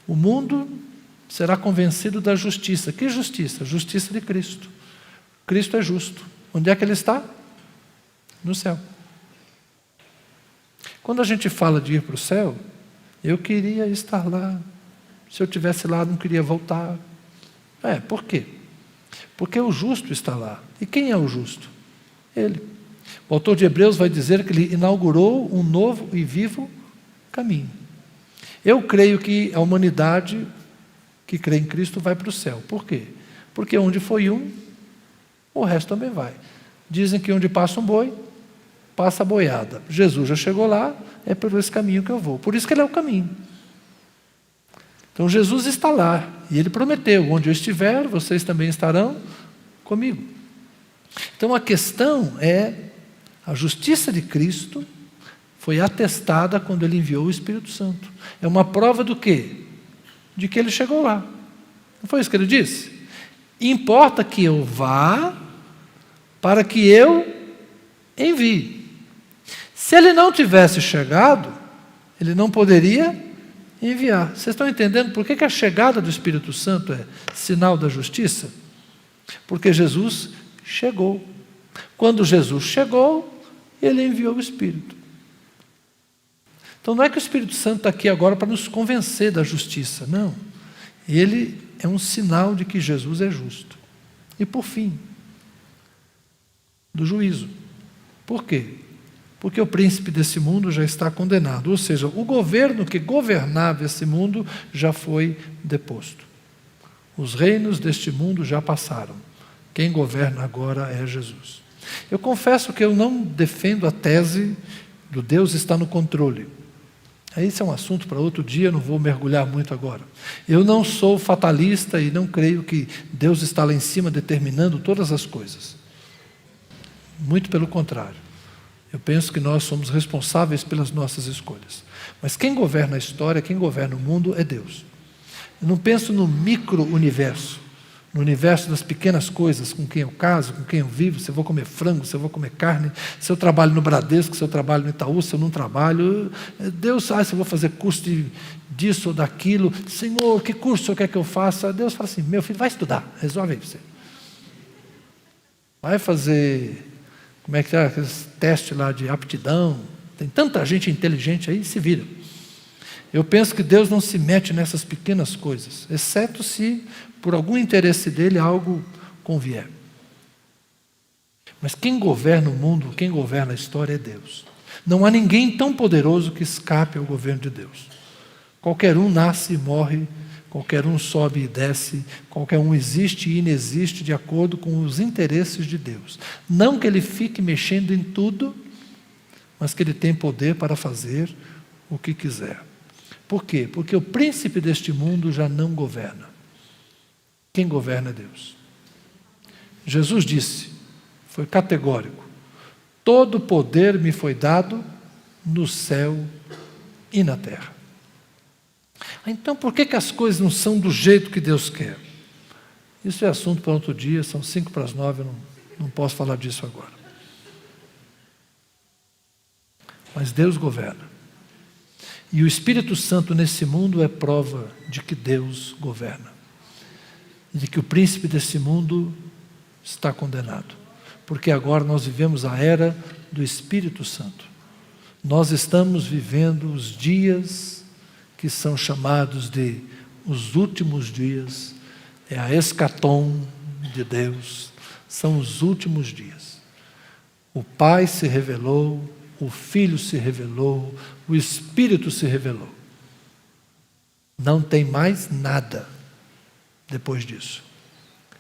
O mundo será convencido da justiça. Que justiça? A justiça de Cristo. Cristo é justo. Onde é que Ele está? No céu. Quando a gente fala de ir para o céu, eu queria estar lá. Se eu estivesse lá, não queria voltar. Por quê? Porque o justo está lá. E quem é o justo? Ele. O autor de Hebreus vai dizer que ele inaugurou um novo e vivo caminho. Eu creio que a humanidade que crê em Cristo vai para o céu. Por quê? Porque onde foi um, o resto também vai. Dizem que onde passa um boi, passa a boiada. Jesus já chegou lá, é por esse caminho que eu vou. Por isso que Ele é o caminho. Então Jesus está lá, e Ele prometeu, onde eu estiver, vocês também estarão comigo. Então a questão é, a justiça de Cristo foi atestada quando Ele enviou o Espírito Santo. É uma prova do quê? De que Ele chegou lá. Não foi isso que Ele disse? Importa que eu vá, para que eu envie. Se Ele não tivesse chegado, Ele não poderia enviar. Vocês estão entendendo por que a chegada do Espírito Santo é sinal da justiça? Porque Jesus chegou. Quando Jesus chegou, Ele enviou o Espírito. Então não é que o Espírito Santo está aqui agora para nos convencer da justiça, não. Ele é um sinal de que Jesus é justo. E por fim, do juízo. Por quê? Porque o príncipe desse mundo já está condenado, ou seja, o governo que governava esse mundo já foi deposto. Os reinos deste mundo já passaram. Quem governa agora é Jesus. Eu confesso que eu não defendo a tese do Deus está no controle. Esse é um assunto para outro dia, não vou mergulhar muito agora. Eu não sou fatalista e não creio que Deus está lá em cima determinando todas as coisas. Muito pelo contrário. Eu penso que nós somos responsáveis pelas nossas escolhas. Mas quem governa a história, quem governa o mundo é Deus. Eu não penso no micro-universo, no universo das pequenas coisas, com quem eu caso, com quem eu vivo, se eu vou comer frango, se eu vou comer carne, se eu trabalho no Bradesco, se eu trabalho no Itaú, se eu não trabalho. Deus sabe se eu vou fazer curso disso ou daquilo. Senhor, que curso o senhor quer que eu faça? Deus fala assim, meu filho, vai estudar, resolve aí você. Vai fazer, como é que é, aqueles testes lá de aptidão. Tem tanta gente inteligente aí, se vira. Eu penso que Deus não se mete nessas pequenas coisas, exceto se, por algum interesse dele, algo convier. Mas quem governa o mundo, quem governa a história é Deus. Não há ninguém tão poderoso que escape ao governo de Deus. Qualquer um nasce e morre, qualquer um sobe e desce, qualquer um existe e inexiste de acordo com os interesses de Deus. Não que ele fique mexendo em tudo, mas que ele tem poder para fazer o que quiser. Por quê? Porque o príncipe deste mundo já não governa. Quem governa é Deus. Jesus disse, foi categórico, todo poder me foi dado no céu e na terra. Então por que as coisas não são do jeito que Deus quer? Isso é assunto para outro dia, são 8:55, eu não posso falar disso agora. Mas Deus governa. E o Espírito Santo nesse mundo é prova de que Deus governa. De que o príncipe desse mundo está condenado. Porque agora nós vivemos a era do Espírito Santo. Nós estamos vivendo os dias que são chamados de os últimos dias. É a escatom de Deus. São os últimos dias. O Pai se revelou, o Filho se revelou, o Espírito se revelou. Não tem mais nada depois disso.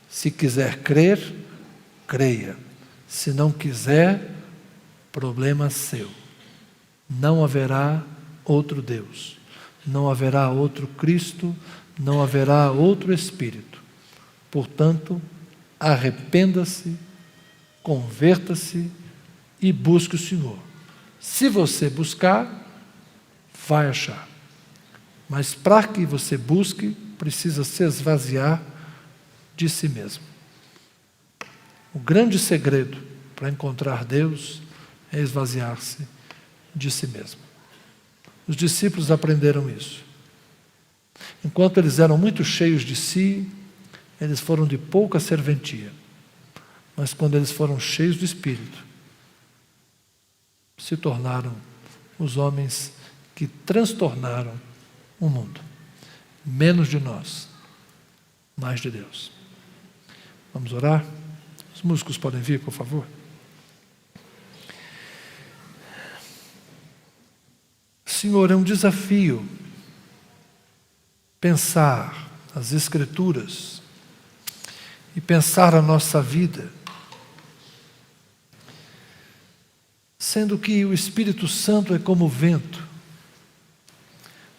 Se quiser crer, creia. Se não quiser, problema seu. Não haverá outro Deus. Não haverá outro Cristo. Não haverá outro Espírito. Portanto, arrependa-se, converta-se e busque o Senhor. Se você buscar, vai achar. Mas para que você busque, precisa se esvaziar de si mesmo. O grande segredo para encontrar Deus é esvaziar-se de si mesmo. Os discípulos aprenderam isso. Enquanto eles eram muito cheios de si, eles foram de pouca serventia. Mas quando eles foram cheios do Espírito, se tornaram os homens que transtornaram o mundo. Menos de nós, mais de Deus. Vamos orar? Os músicos podem vir, por favor? Senhor, é um desafio pensar as Escrituras e pensar a nossa vida, sendo que o Espírito Santo é como o vento.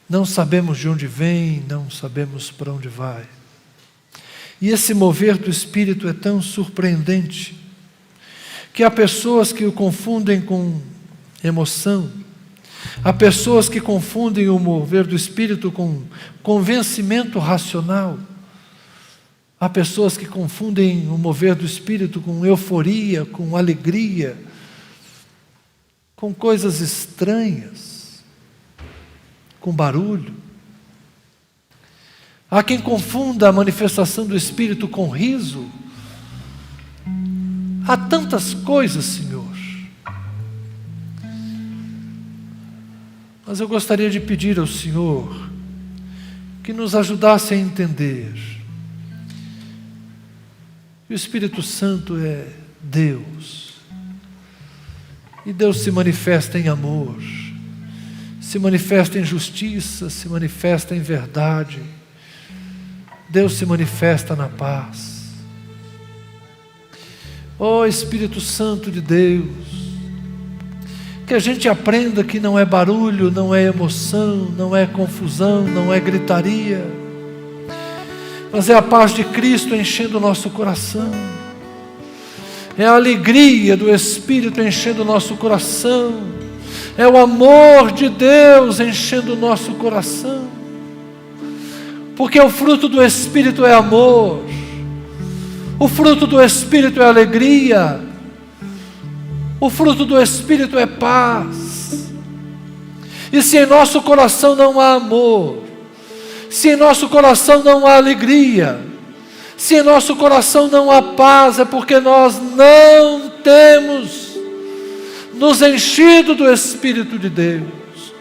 Não sabemos de onde vem, não sabemos para onde vai. E esse mover do Espírito é tão surpreendente, que há pessoas que o confundem com emoção, há pessoas que confundem o mover do Espírito com convencimento racional, há pessoas que confundem o mover do Espírito com euforia, com alegria, com coisas estranhas, com barulho. Há quem confunda a manifestação do Espírito com riso. Há tantas coisas, Senhor. Mas eu gostaria de pedir ao Senhor que nos ajudasse a entender E o Espírito Santo é Deus. E Deus se manifesta em amor, se manifesta em justiça, se manifesta em verdade. Deus se manifesta na paz. Ó Espírito Santo de Deus, que a gente aprenda que não é barulho, não é emoção, não é confusão, não é gritaria, mas é a paz de Cristo enchendo o nosso coração, é a alegria do Espírito enchendo o nosso coração, é o amor de Deus enchendo o nosso coração, porque o fruto do Espírito é amor, o fruto do Espírito é alegria, o fruto do Espírito é paz. E se em nosso coração não há amor, se em nosso coração não há alegria, se em nosso coração não há paz, é porque nós não temos nos enchido do Espírito de Deus.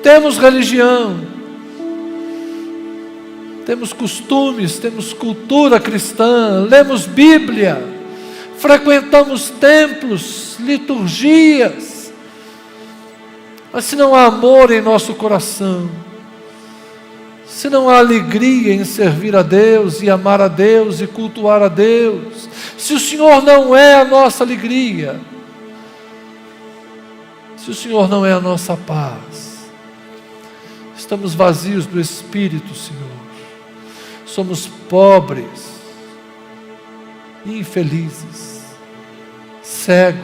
Temos religião, temos costumes, temos cultura cristã, lemos Bíblia, frequentamos templos, liturgias, mas se não há amor em nosso coração, se não há alegria em servir a Deus e amar a Deus e cultuar a Deus, se o Senhor não é a nossa alegria, se o Senhor não é a nossa paz, estamos vazios do Espírito, Senhor. Somos pobres, infelizes, cegos,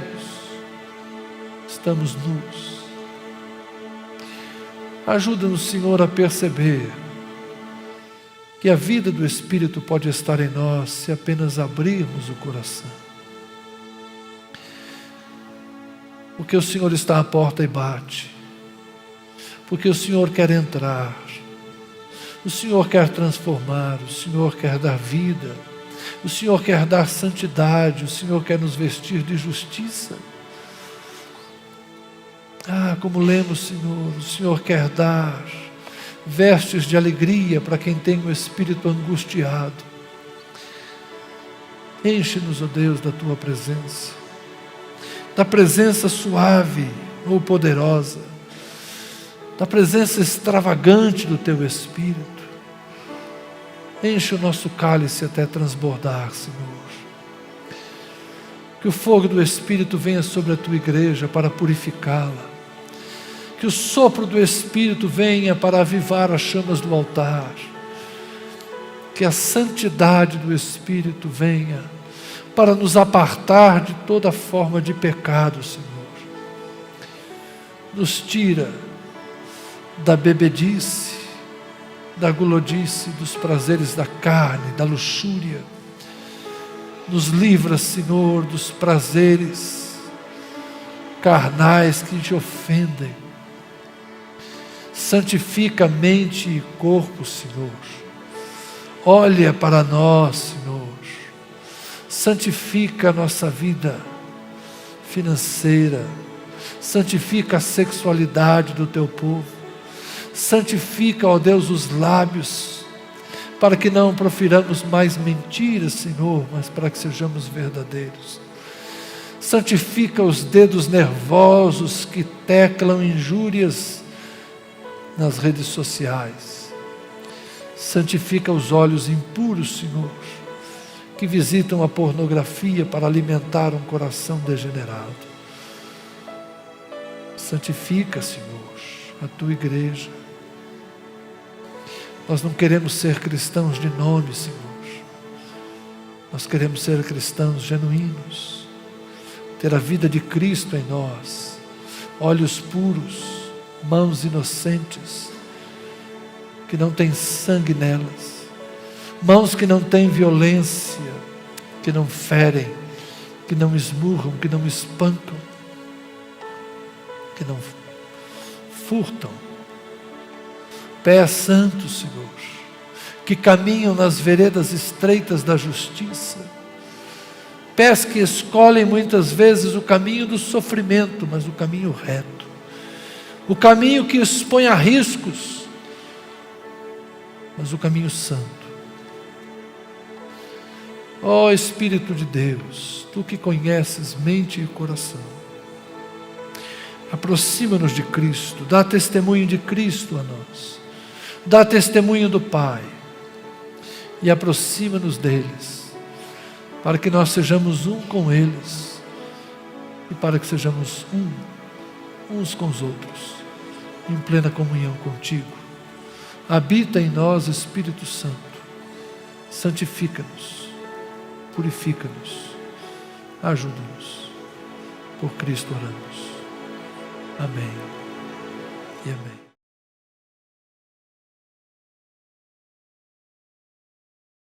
estamos nus. Ajuda-nos, Senhor, a perceber que a vida do Espírito pode estar em nós se apenas abrirmos o coração. Porque o Senhor está à porta e bate, porque o Senhor quer entrar, o Senhor quer transformar, o Senhor quer dar vida, o Senhor quer dar santidade, o Senhor quer nos vestir de justiça. Como lemos, Senhor, o Senhor quer dar vestes de alegria para quem tem o espírito angustiado. Enche-nos, ó Deus, da Tua presença, da presença suave ou poderosa, da presença extravagante do Teu Espírito. Enche o nosso cálice até transbordar, Senhor. Que o fogo do Espírito venha sobre a Tua igreja para purificá-la. Que o sopro do Espírito venha para avivar as chamas do altar. Que a santidade do Espírito venha para nos apartar de toda forma de pecado, Senhor. Nos tira da bebedice, da gulodice, dos prazeres da carne, da luxúria. Nos livra, Senhor, dos prazeres carnais que te ofendem. Santifica a mente e corpo, Senhor. Olha para nós, Senhor. Santifica a nossa vida financeira. Santifica a sexualidade do Teu povo. Santifica, ó Deus, os lábios, para que não profiramos mais mentiras, Senhor, mas para que sejamos verdadeiros. Santifica os dedos nervosos que teclam injúrias nas redes sociais. Santifica os olhos impuros, Senhor, que visitam a pornografia para alimentar um coração degenerado. Santifica, Senhor, a Tua igreja. Nós não queremos ser cristãos de nome, Senhor. Nós queremos ser cristãos genuínos, ter a vida de Cristo em nós, olhos puros, mãos inocentes, que não tem sangue nelas, mãos que não têm violência, que não ferem, que não esmurram, que não espancam, que não furtam. Pés santos, Senhor, que caminham nas veredas estreitas da justiça, pés que escolhem muitas vezes o caminho do sofrimento, mas o caminho reto, o caminho que expõe a riscos, mas o caminho santo. Ó Espírito de Deus, Tu que conheces mente e coração, aproxima-nos de Cristo, dá testemunho de Cristo a nós, dá testemunho do Pai e aproxima-nos deles, para que nós sejamos um com eles e para que sejamos uns com os outros, em plena comunhão contigo. Habita em nós, Espírito Santo, santifica-nos, purifica-nos, ajuda-nos. Por Cristo oramos. Amém e amém.